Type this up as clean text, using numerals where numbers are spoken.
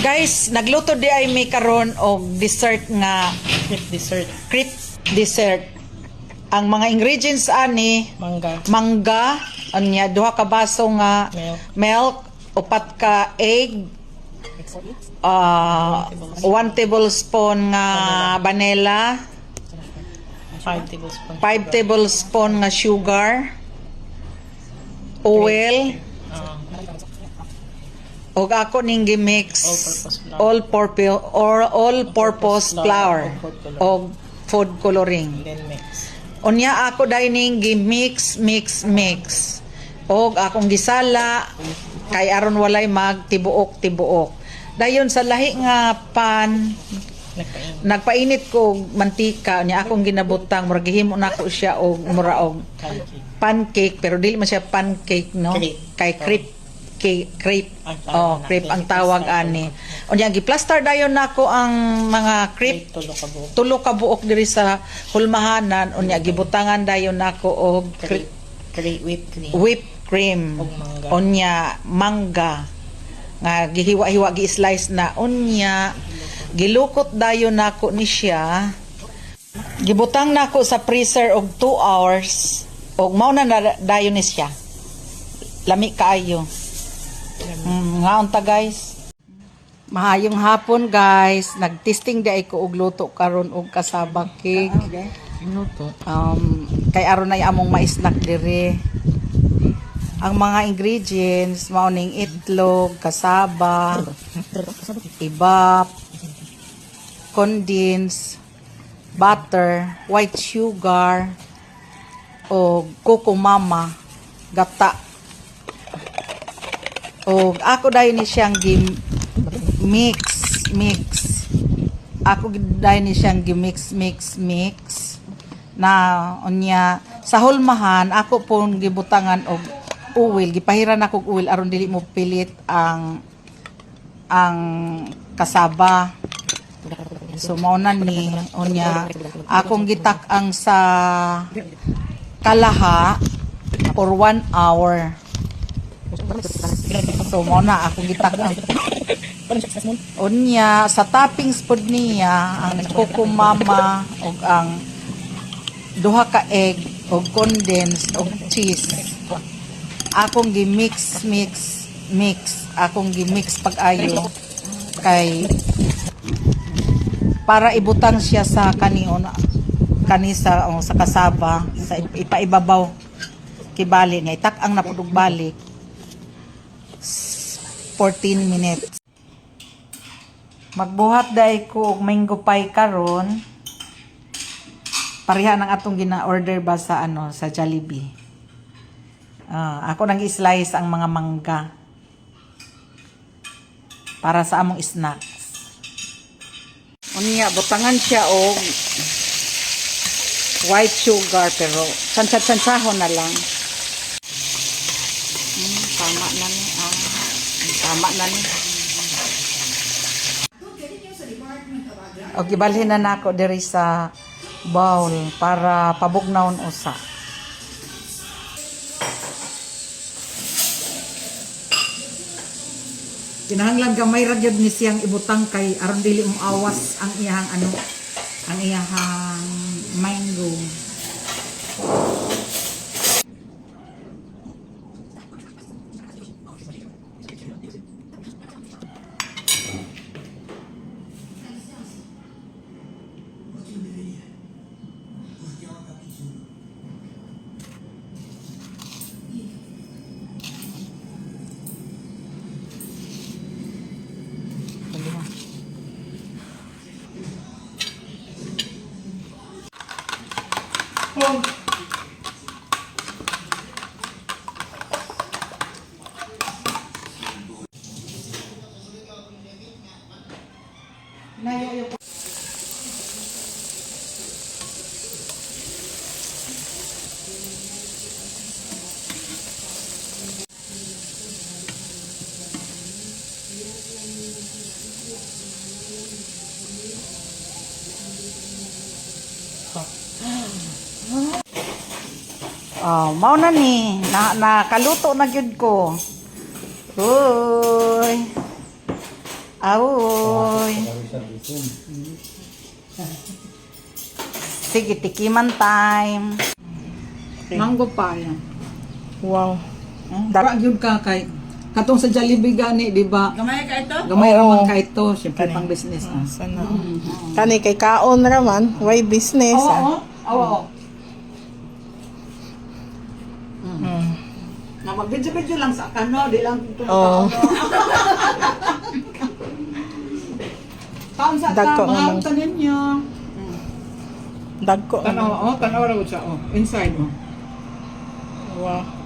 Guys, nagluto di ay may karon og dessert nga crepe dessert. Ang mga ingredients ani mangga, anya duha ka baso nga milk, upat ka egg, 1 tablespoon nga vanilla, 5 tablespoon nga sugar, oil, og ako ning gimix all-purpose flour og food coloring. Unya ako dining gimix mix og akong gisala kay aron walay magtibuok. Dayon sa lahi nga pan nagpainit ko og mantika nya akong ginabutang murag gihimo nako siya og mura og pancake pero dili man siya pancake no kay crepe ang tawag ani. Unya giplaster dayon nako ang mga crepe tulo ka buok diri sa hulmahanan unya gibutangan dayon nako og whipped cream unya mangga nga gihiwa-hiwa gi-slice na unya gilukot dayon nako ni siya gibutang nako sa freezer og 2 hours og mao na dayon ni siya lami kaayo. Nga unta guys. Mahayong hapon guys. Nagtesting di ay ko og luto karon og kasaba cake. Kay aron na among ma-snack diri. Ang mga ingredients mao ning itlog, kasaba, ibap, condensed butter, white sugar, o coco mama, gata. O ako dayon ni siyang mix. Ako dayon ni siyang mix na unya sa hulmahan ako pong gibutangan og oil, gipahiran ako og oil aron dili mo pilit ang kasaba. So mao na ni unya akong gitak-ang sa kalaha for 1 hour. So mo na akong gitak-ang unya sa toppings pod niya ang coco mama og ang duha ka egg og condensed og cheese akong gi-mix akong gi-mix pag-ayo kay para ibutang siya sa sa kasaba sa ipaibabaw kibali nga itak-ang napudog balik 14 minutes. Magbuhat dai ko og mango pie karon. Pareha ng atong gina-order ba sa sa Jollibee. Ako nang i-slice ang mga mangga para sa among snacks. Unya butangan siya og white sugar pero sansahon na lang. Tama na ni. Okay, balhin na nako diri sa bowl para pabugnawon usa. Kinahanglan gamay ra gyud ni siyang ibutang kay aron dili mo awas ang iyang ang iyang mango. Oh, mao na ni. Nakaluto na gyud ko. Uy. Aoy. Sige, tikiman time. Mango pa yan. Wow. Dara gyud ka kay katong sa Jollibee gani, di ba? Gamay ka ito? Gamay Oo. raman ka ito, syempre Kani. pang business na. Sana. Kani kay kaon raman, why business? Oo, oo. Mm. Na mag-video lang sa kano, di lang Oo. Kaon sa Dagko mga naman. tanin niyo. Dagko. Tanaw, oh, tanaw ra gud siya, oh. Inside, oh. Wow.